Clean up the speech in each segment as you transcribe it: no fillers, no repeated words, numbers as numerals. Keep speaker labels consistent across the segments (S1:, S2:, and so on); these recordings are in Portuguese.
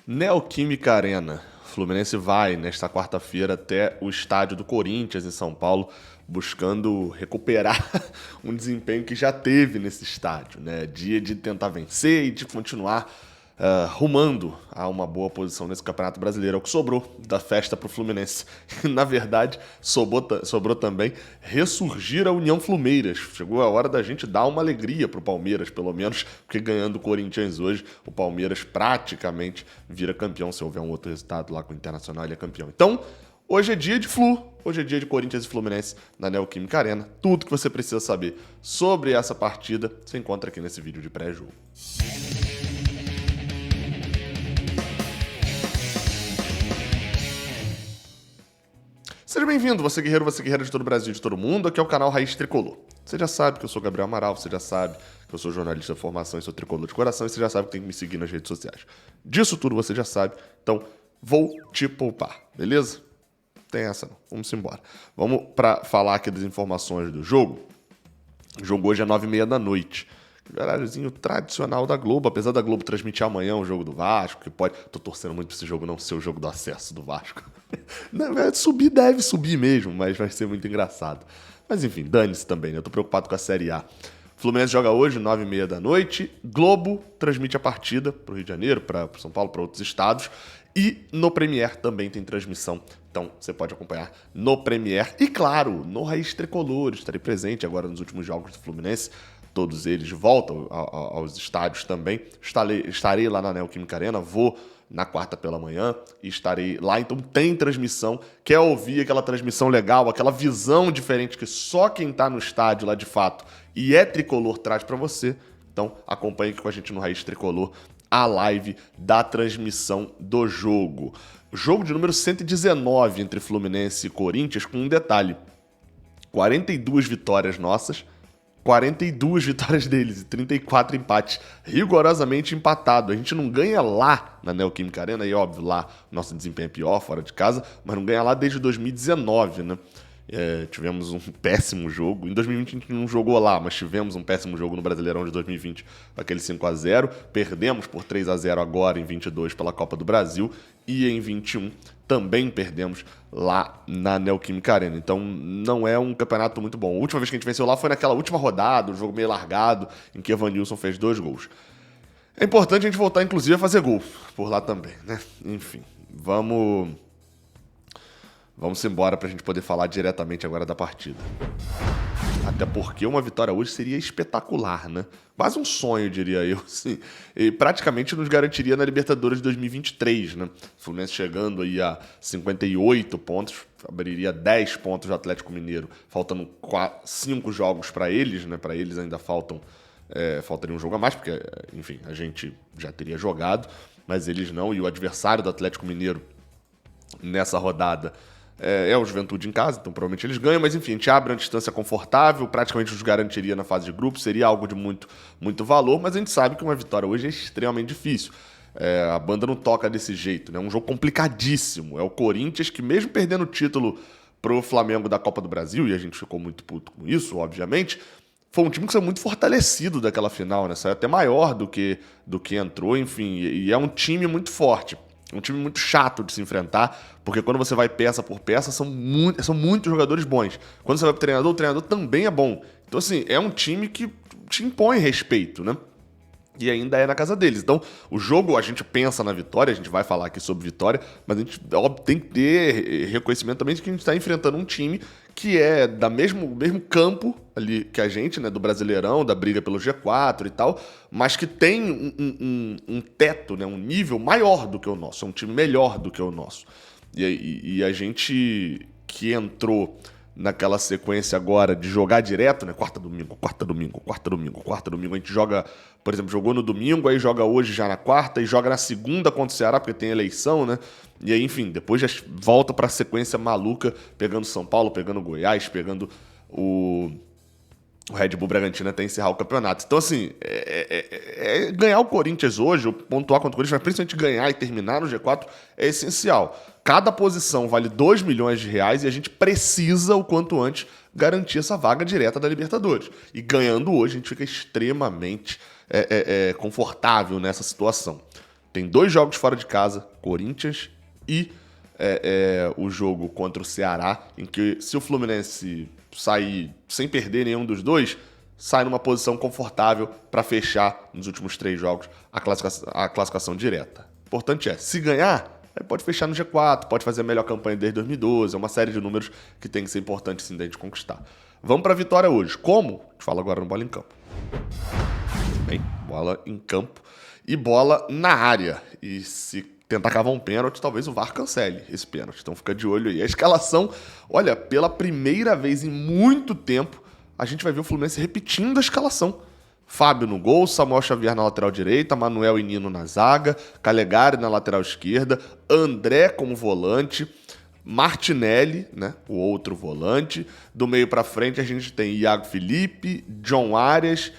S1: Neoquímica Arena. O Fluminense vai nesta quarta-feira até o estádio do Corinthians em São Paulo, buscando recuperar um desempenho que já teve nesse estádio, né? Dia de tentar vencer e de continuar rumando a uma boa posição nesse Campeonato Brasileiro. É o que sobrou da festa para o Fluminense. Na verdade, sobrou também ressurgir a União Flumeiras. Chegou a hora da gente dar uma alegria para o Palmeiras, pelo menos, porque ganhando o Corinthians hoje, o Palmeiras praticamente vira campeão. Se houver um outro resultado lá com o Internacional, ele é campeão. Então, hoje é dia de Flu, hoje é dia de Corinthians e Fluminense na Neoquímica Arena. Tudo que você precisa saber sobre essa partida você encontra aqui nesse vídeo de pré-jogo. Seja bem-vindo, você guerreiro de todo o Brasil e de todo o mundo. Aqui é o canal Raiz Tricolor. Você já sabe que eu sou Gabriel Amaral, você já sabe que eu sou jornalista de formação e sou tricolor de coração, e você já sabe que tem que me seguir nas redes sociais. Disso tudo você já sabe, então vou te poupar, beleza? Tem essa não, vamos embora. Vamos para falar aqui das informações do jogo. O jogo hoje é 9h30 da noite. Horáriozinho tradicional da Globo, apesar da Globo transmitir amanhã o jogo do Vasco, que pode... Tô torcendo muito pra esse jogo não ser o jogo do acesso do Vasco. Não, subir deve subir mesmo, mas vai ser muito engraçado. Mas enfim, dane-se também, né? Eu tô preocupado com a Série A. Fluminense joga hoje, 9h30 da noite. Globo transmite a partida pro Rio de Janeiro, para São Paulo, para outros estados. E no Premiere também tem transmissão. Então você pode acompanhar no Premiere. E claro, no Raiz Tricolor. Estarei presente agora nos últimos jogos do Fluminense. Todos eles voltam aos estádios também. Estarei lá na Neoquímica Arena, vou na quarta pela manhã e estarei lá. Então tem transmissão. Quer ouvir aquela transmissão legal, aquela visão diferente que só quem está no estádio lá de fato e é tricolor traz para você? Então acompanhe aqui com a gente no Raiz Tricolor a live da transmissão do jogo. Jogo de número 119 entre Fluminense e Corinthians, com um detalhe: 42 vitórias nossas, 42 vitórias deles e 34 empates, rigorosamente empatado. A gente não ganha lá na Neoquímica Arena, e óbvio, lá nosso desempenho é pior, fora de casa, mas não ganha lá desde 2019, né? Tivemos um péssimo jogo. Em 2020 a gente não jogou lá, mas tivemos um péssimo jogo no Brasileirão de 2020, aquele 5-0. Perdemos por 3-0 agora em 22 pela Copa do Brasil, e em 21 também perdemos lá na Neoquímica Arena. Então não é um campeonato muito bom. A última vez que a gente venceu lá foi naquela última rodada, um jogo meio largado, em que Evanilson fez 2 gols. É importante a gente voltar, inclusive, a fazer gol por lá também, né? Enfim, vamos embora pra gente poder falar diretamente agora da partida. Até porque uma vitória hoje seria espetacular, né? Quase um sonho, diria eu, sim. E praticamente nos garantiria na Libertadores de 2023, né? O Fluminense chegando aí a 58 pontos, abriria 10 pontos do Atlético Mineiro, faltando 5 jogos para eles, né? Para eles ainda faltaria um jogo a mais, porque, enfim, a gente já teria jogado, mas eles não. E o adversário do Atlético Mineiro nessa rodada é o Juventude em casa, então provavelmente eles ganham, mas enfim, a gente abre uma distância confortável, praticamente os garantiria na fase de grupo, seria algo de muito, muito valor, mas a gente sabe que uma vitória hoje é extremamente difícil. A banda não toca desse jeito, né? É um jogo complicadíssimo. É o Corinthians que, mesmo perdendo o título pro Flamengo da Copa do Brasil, e a gente ficou muito puto com isso, obviamente, foi um time que saiu muito fortalecido daquela final, né? Saiu até maior do que entrou, enfim, e é um time muito forte. Um time muito chato de se enfrentar, porque quando você vai peça por peça, são muitos jogadores bons. Quando você vai pro treinador, o treinador também é bom. Então, assim, é um time que te impõe respeito, né? E ainda é na casa deles. Então, o jogo, a gente pensa na vitória, a gente vai falar aqui sobre vitória, mas a gente tem que ter reconhecimento também de que a gente está enfrentando um time que é do mesmo campo ali que a gente, né, do Brasileirão, da briga pelo G4 e tal, mas que tem um teto, né, um nível maior do que o nosso, é um time melhor do que o nosso. E a gente que entrou naquela sequência agora de jogar direto, né? Quarta, domingo. A gente joga, por exemplo, jogou no domingo, aí joga hoje já na quarta e joga na segunda contra o Ceará, porque tem eleição, né? E aí, enfim, depois já volta pra sequência maluca, pegando São Paulo, pegando Goiás, pegando o Red Bull Bragantino até encerrar o campeonato. Então, assim, ganhar o Corinthians hoje, ou pontuar contra o Corinthians, mas principalmente ganhar e terminar no G4, é essencial. Cada posição vale 2 milhões de reais e a gente precisa, o quanto antes, garantir essa vaga direta da Libertadores. E ganhando hoje, a gente fica extremamente confortável nessa situação. tem 2 jogos fora de casa, Corinthians e o jogo contra o Ceará, em que se o Fluminense sair sem perder nenhum dos dois, sai numa posição confortável para fechar nos últimos 3 jogos a classificação direta. O importante se ganhar, aí pode fechar no G4, pode fazer a melhor campanha desde 2012, é uma série de números que tem que ser importante sim da gente conquistar. Vamos para a vitória hoje. Como? Te falo agora no Bola em Campo. Bem, bola em campo e bola na área. E se tentar cavar um pênalti, talvez o VAR cancele esse pênalti. Então fica de olho aí. A escalação, olha, pela primeira vez em muito tempo, a gente vai ver o Fluminense repetindo a escalação. Fábio no gol, Samuel Xavier na lateral direita, Manuel e Nino na zaga, Calegari na lateral esquerda, André como volante, Martinelli, né, o outro volante. Do meio para frente a gente tem Iago Felipe, John Arias,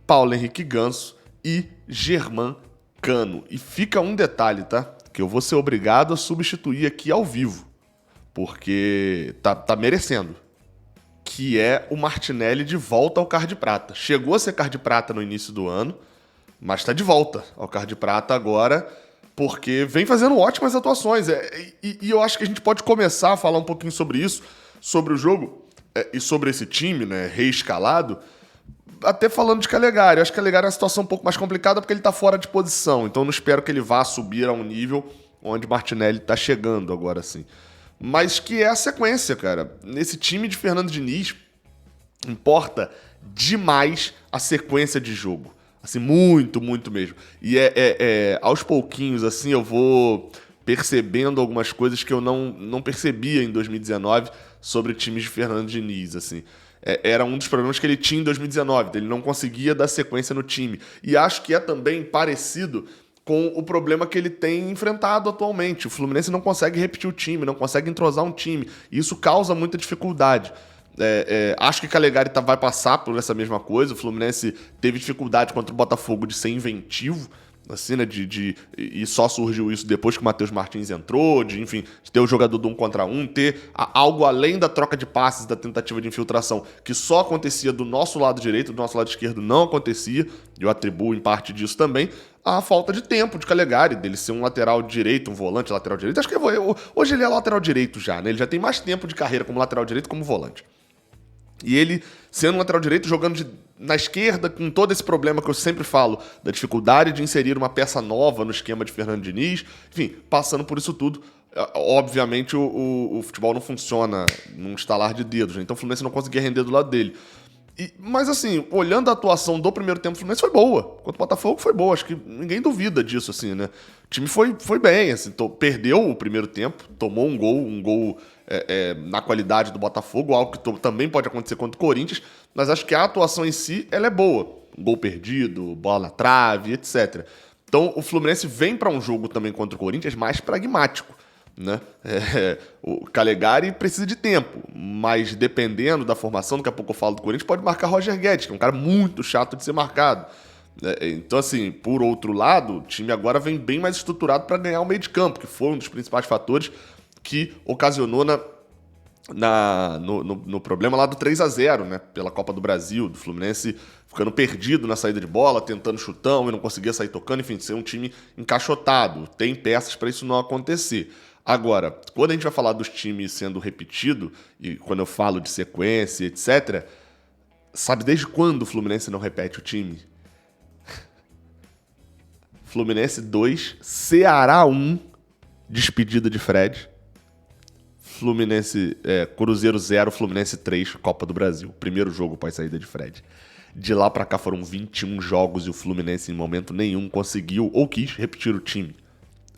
S1: Paulo Henrique Ganso e Germán Cano. E fica um detalhe, tá? Que eu vou ser obrigado a substituir aqui ao vivo, porque tá merecendo. Que é o Martinelli de volta ao Card de Prata. Chegou a ser Card de Prata no início do ano, mas está de volta ao Card de Prata agora, porque vem fazendo ótimas atuações. E eu acho que a gente pode começar a falar um pouquinho sobre isso, sobre o jogo e sobre esse time, né, reescalado, até falando de Calegari. Eu acho que Calegari é uma situação um pouco mais complicada porque ele está fora de posição, então eu não espero que ele vá subir a um nível onde Martinelli está chegando agora sim. Mas que é a sequência, cara. Nesse time de Fernando Diniz, importa demais a sequência de jogo. Assim, muito, muito mesmo. E aos pouquinhos, assim, eu vou percebendo algumas coisas que eu não percebia em 2019 sobre times de Fernando Diniz, assim. Era um dos problemas que ele tinha em 2019, ele não conseguia dar sequência no time. E acho que é também parecido com o problema que ele tem enfrentado atualmente. O Fluminense não consegue repetir o time, não consegue entrosar um time. E isso causa muita dificuldade. Acho que Calegari vai passar por essa mesma coisa. O Fluminense teve dificuldade contra o Botafogo de ser inventivo, assim, né, e só surgiu isso depois que o Matheus Martins entrou, de ter o jogador do 1 contra 1, ter algo além da troca de passes, da tentativa de infiltração, que só acontecia do nosso lado direito, do nosso lado esquerdo não acontecia, e eu atribuo em parte disso também a falta de tempo de Calegari, dele ser um lateral direito, um volante lateral direito. Acho que hoje ele é lateral direito já, né? Ele já tem mais tempo de carreira como lateral direito como volante. E ele, sendo um lateral direito, jogando na esquerda, com todo esse problema que eu sempre falo, da dificuldade de inserir uma peça nova no esquema de Fernando Diniz, enfim, passando por isso tudo, obviamente o futebol não funciona num estalar de dedos, né? Então o Fluminense não conseguia render do lado dele. Mas assim, olhando a atuação do primeiro tempo, o Fluminense foi boa. Contra o Botafogo foi boa, acho que ninguém duvida disso, assim, né? O time foi bem, assim, perdeu o primeiro tempo, tomou um gol na qualidade do Botafogo, algo que também pode acontecer contra o Corinthians, mas acho que a atuação em si, ela é boa. Gol perdido, bola na trave, etc. Então o Fluminense vem para um jogo também contra o Corinthians mais pragmático, né? O Calegari precisa de tempo, mas dependendo da formação, daqui a pouco eu falo do Corinthians, pode marcar Roger Guedes, que é um cara muito chato de ser marcado. Então, assim, por outro lado, o time agora vem bem mais estruturado para ganhar o meio de campo, que foi um dos principais fatores que ocasionou no problema lá do 3-0, né? Pela Copa do Brasil, do Fluminense ficando perdido na saída de bola, tentando chutão e não conseguia sair tocando, enfim, ser um time encaixotado. Tem peças para isso não acontecer. Agora, quando a gente vai falar dos times sendo repetido, e quando eu falo de sequência, etc., sabe desde quando o Fluminense não repete o time? Fluminense 2, Ceará 1, despedida de Fred. Cruzeiro 0, Fluminense 3, Copa do Brasil. Primeiro jogo pós saída de Fred. De lá pra cá foram 21 jogos e o Fluminense em momento nenhum conseguiu ou quis repetir o time.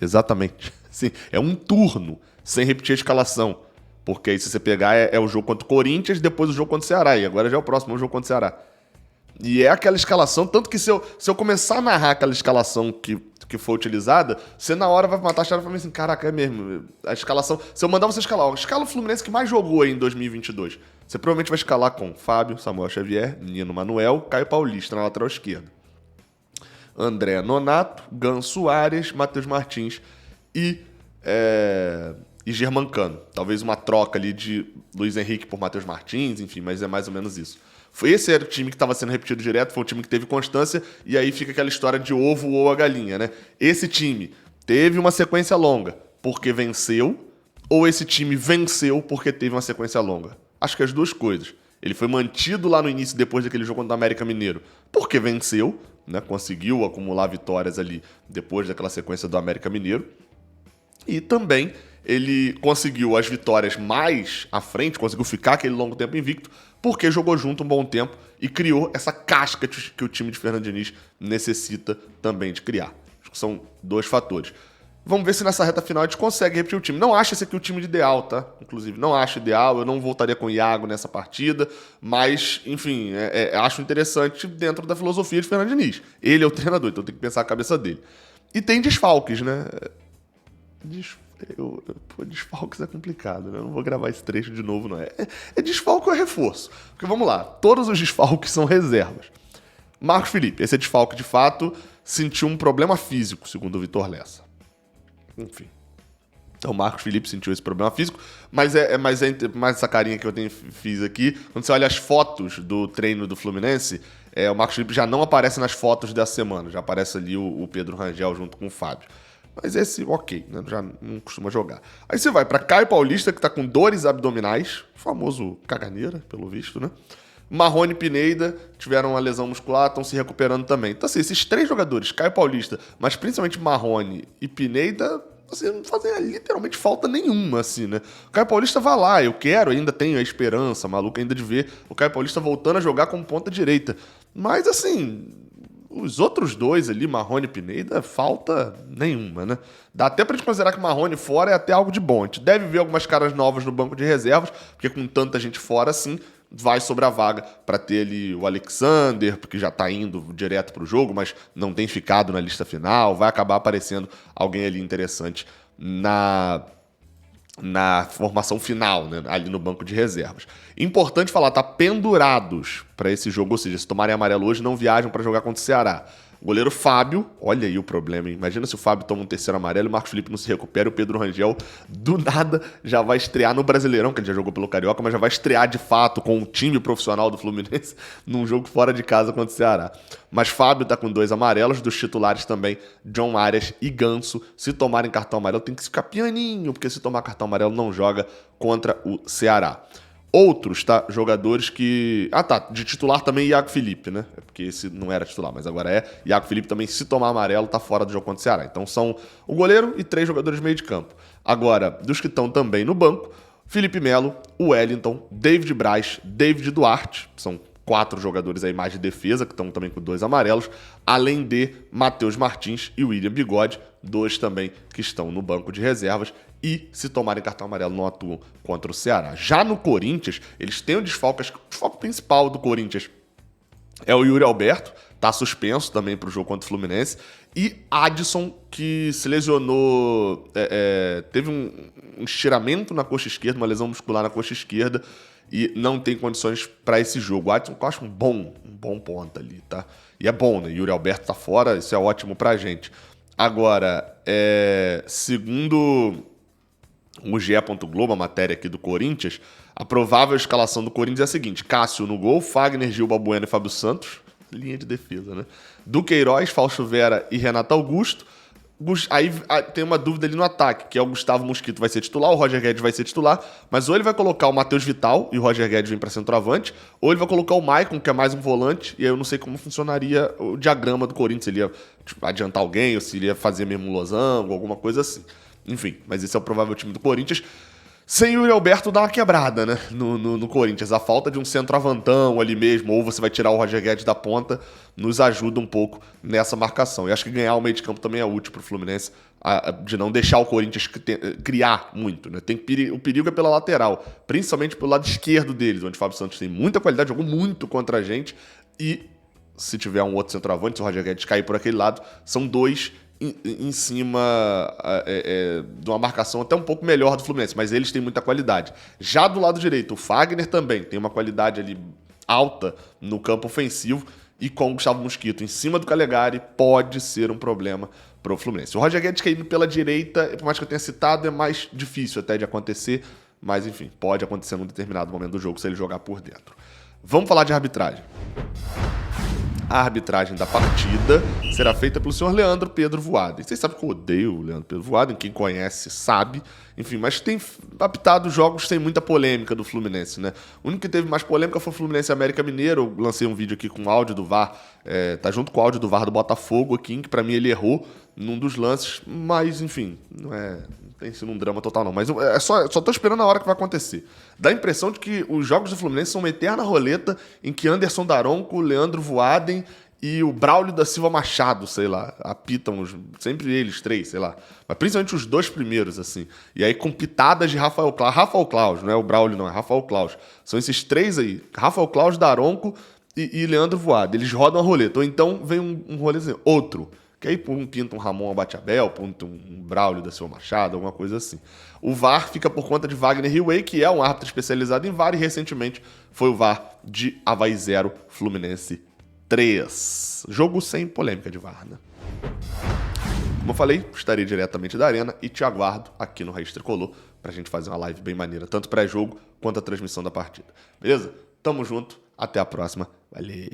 S1: Exatamente. Sim, é um turno sem repetir a escalação. Porque aí se você pegar é o jogo contra o Corinthians, depois o jogo contra o Ceará. E agora já é o próximo, é o jogo contra o Ceará. E é aquela escalação, tanto que se eu começar a narrar aquela escalação que foi utilizada, você na hora vai matar a chave e falar assim, caraca, é mesmo, a escalação... Se eu mandar você escalar, escala o Fluminense que mais jogou aí em 2022. Você provavelmente vai escalar com Fábio, Samuel Xavier, Nino Manuel, Caio Paulista na lateral esquerda. André Nonato, Ganso Arias, Matheus Martins e Germán Cano. Talvez uma troca ali de Luiz Henrique por Matheus Martins, enfim, mas é mais ou menos isso. Esse era o time que estava sendo repetido direto, foi o time que teve constância, e aí fica aquela história de ovo ou a galinha, né? Esse time teve uma sequência longa porque venceu, ou esse time venceu porque teve uma sequência longa? Acho que as duas coisas. Ele foi mantido lá no início, depois daquele jogo contra o América Mineiro, porque venceu, né? Conseguiu acumular vitórias ali depois daquela sequência do América Mineiro. E também ele conseguiu as vitórias mais à frente, conseguiu ficar aquele longo tempo invicto, porque jogou junto um bom tempo e criou essa casca que o time de Fernando Diniz necessita também de criar. Acho que são dois fatores. Vamos ver se nessa reta final a gente consegue repetir o time. Não acho esse aqui o time ideal, tá? Inclusive, não acho ideal. Eu não voltaria com o Iago nessa partida. Mas, enfim, acho interessante dentro da filosofia de Fernando Diniz. Ele é o treinador, então tem que pensar a cabeça dele. E tem desfalques, né? Desfalques é complicado, né? Eu não vou gravar esse trecho de novo, não. É desfalque ou é reforço? Porque, vamos lá, todos os desfalques são reservas. Marcos Felipe, esse é desfalque de fato, sentiu um problema físico, segundo o Vitor Lessa. Enfim. Então o Marcos Felipe sentiu esse problema físico, mas essa carinha que eu fiz aqui, quando você olha as fotos do treino do Fluminense, o Marcos Felipe já não aparece nas fotos dessa semana, já aparece ali o Pedro Rangel junto com o Fábio. Mas esse, ok, né? Já não costuma jogar. Aí você vai para Caio Paulista, que tá com dores abdominais, famoso caganeira, pelo visto, né? Marrone e Pineda tiveram uma lesão muscular, estão se recuperando também. Então, assim, esses três jogadores, Caio Paulista, mas principalmente Marrone e Pineda, assim, não fazem literalmente falta nenhuma, assim, né? O Caio Paulista vai lá, eu quero, ainda tenho a esperança, maluco, ainda de ver o Caio Paulista voltando a jogar como ponta direita. Mas, assim, os outros dois ali, Marrone e Pineda, falta nenhuma, né? Dá até pra gente considerar que Marrone fora é até algo de bom. A gente deve ver algumas caras novas no banco de reservas, porque com tanta gente fora, assim, vai sobre a vaga para ter ali o Alexander, porque já tá indo direto pro jogo, mas não tem ficado na lista final, vai acabar aparecendo alguém ali interessante na formação final, né, ali no banco de reservas. Importante falar, tá pendurados para esse jogo, ou seja, se tomarem amarelo hoje, não viajam para jogar contra o Ceará. O goleiro Fábio, olha aí o problema, hein? Imagina se o Fábio toma um terceiro amarelo e o Marcos Felipe não se recupera e o Pedro Rangel, do nada, já vai estrear no Brasileirão, que ele já jogou pelo Carioca, mas já vai estrear de fato com o time profissional do Fluminense num jogo fora de casa contra o Ceará. Mas Fábio tá com 2 amarelos, dos titulares também, John Arias e Ganso. Se tomarem cartão amarelo, tem que ficar pianinho, porque se tomar cartão amarelo não joga contra o Ceará. Outros, tá? Jogadores que... de titular também Iago Felipe, né? É porque esse não era titular, mas agora é. Iago Felipe também, se tomar amarelo, tá fora do jogo contra o Ceará. Então são o goleiro e 3 jogadores de meio de campo. Agora, dos que estão também no banco, Felipe Melo, o Wellington, David Braz, David Duarte, são 4 jogadores aí mais de defesa, que estão também com 2 amarelos, além de Matheus Martins e William Bigode, 2 também que estão no banco de reservas e, se tomarem cartão amarelo, não atuam contra o Ceará. Já no Corinthians, eles têm o desfalque principal do Corinthians é o Yuri Alberto, tá suspenso também para o jogo contra o Fluminense, e Adson, que se lesionou, teve um estiramento na coxa esquerda, uma lesão muscular na coxa esquerda, e não tem condições para esse jogo. O Adson, que eu acho um bom ponta ali, tá? E é bom, né? Yuri Alberto tá fora, isso é ótimo pra gente. Agora, segundo o GE. Globo, a matéria aqui do Corinthians, a provável escalação do Corinthians é a seguinte: Cássio no gol, Fagner, Gil, Balbuena e Fábio Santos, linha de defesa, né? Duqueiroz, Fausto Vera e Renato Augusto. Aí tem uma dúvida ali no ataque, que é o Gustavo Mosquito vai ser titular, o Roger Guedes vai ser titular, mas ou ele vai colocar o Matheus Vital e o Roger Guedes vem para centroavante, ou ele vai colocar o Maicon, que é mais um volante, e aí eu não sei como funcionaria o diagrama do Corinthians, se ele ia adiantar alguém, ou se ele ia fazer mesmo um losango, alguma coisa assim. Enfim, mas esse é o provável time do Corinthians. Sem o Yuri Alberto dá uma quebrada, né, no Corinthians. A falta de um centroavantão ali mesmo, ou você vai tirar o Roger Guedes da ponta, nos ajuda um pouco nessa marcação. E acho que ganhar o meio de campo também é útil para o Fluminense, de não deixar o Corinthians criar muito, né? O perigo é pela lateral, principalmente pelo lado esquerdo deles, onde o Fábio Santos tem muita qualidade, jogou muito contra a gente, e se tiver um outro centroavante, se o Roger Guedes cair por aquele lado, são 2 em cima de uma marcação até um pouco melhor do Fluminense, mas eles têm muita qualidade. Já do lado direito, o Fagner também tem uma qualidade ali alta no campo ofensivo, e com o Gustavo Mosquito em cima do Calegari pode ser um problema para o Fluminense. O Roger Guedes caindo pela direita, por mais que eu tenha citado, é mais difícil até de acontecer, mas enfim, pode acontecer num determinado momento do jogo se ele jogar por dentro. Vamos falar de arbitragem. A arbitragem da partida será feita pelo senhor Leandro Pedro Voaden. Vocês sabem que eu odeio o Leandro Pedro Voaden, quem conhece sabe. Enfim, mas tem apitado jogos sem muita polêmica do Fluminense, né? O único que teve mais polêmica foi o Fluminense América Mineiro. Eu lancei um vídeo aqui com o áudio do VAR, tá junto com o áudio do VAR do Botafogo aqui, em que pra mim ele errou num dos lances, mas enfim, não tem sido um drama total não. Mas só tô esperando a hora que vai acontecer. Dá a impressão de que os jogos do Fluminense são uma eterna roleta em que Anderson Daronco, Leandro Voaden e o Braulio da Silva Machado, sei lá, apitam sempre eles três, sei lá. Mas principalmente os dois primeiros, assim. E aí com pitadas de Rafael Claus, não é o Braulio não, é Rafael Claus. São esses três aí, Rafael Claus, Daronco e Leandro Voaden. Eles rodam a roleta. Ou então vem um rolê assim, outro. Que aí pinta um Ramon Abate-Abel, pinta um Braulio da Silva Machado, alguma coisa assim. O VAR fica por conta de Wagner Hillway, que é um árbitro especializado em VAR, e recentemente foi o VAR de Avaí 0, Fluminense 3. Jogo sem polêmica de VAR, né? Como eu falei, estarei diretamente da Arena e te aguardo aqui no Raiz Tricolor pra gente fazer uma live bem maneira, tanto pré-jogo quanto a transmissão da partida. Beleza? Tamo junto, até a próxima. Valeu!